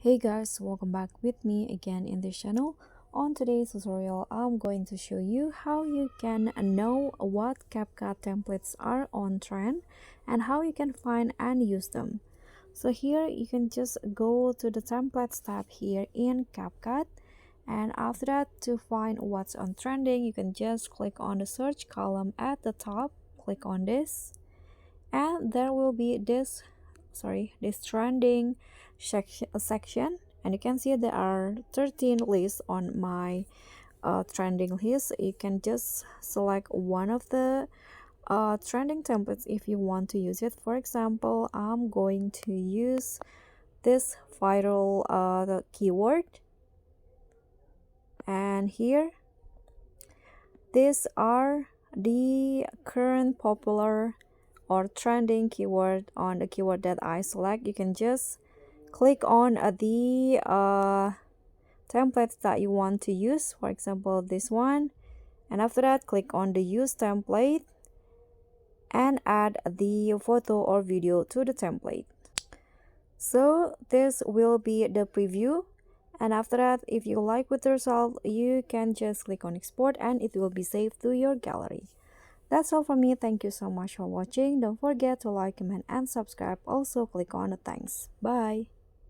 Hey guys, welcome back with me again in this channel. On today's tutorial, I'm going to show you how you can know what CapCut templates are on trend and how you can find and use them. So here you can just go to the templates tab here in CapCut, and after that, to find what's on trending, you can just click on the search column at the top, click on this, and there will be this trending section, and you can see there are 13 lists on my trending list. You can just select one of the trending templates if you want to use it. For example, I'm going to use this viral the keyword, and here these are the current popular or trending keyword on the keyword that I select. You can just click on the templates that you want to use, for example this one, and after that click on the use template and add the photo or video to the template. So this will be the preview, and after that, if you like with the result, you can just click on export and it will be saved to your gallery. That's all from me. Thank you so much for watching. Don't forget to like, comment, and subscribe. Also click on the thanks. Bye.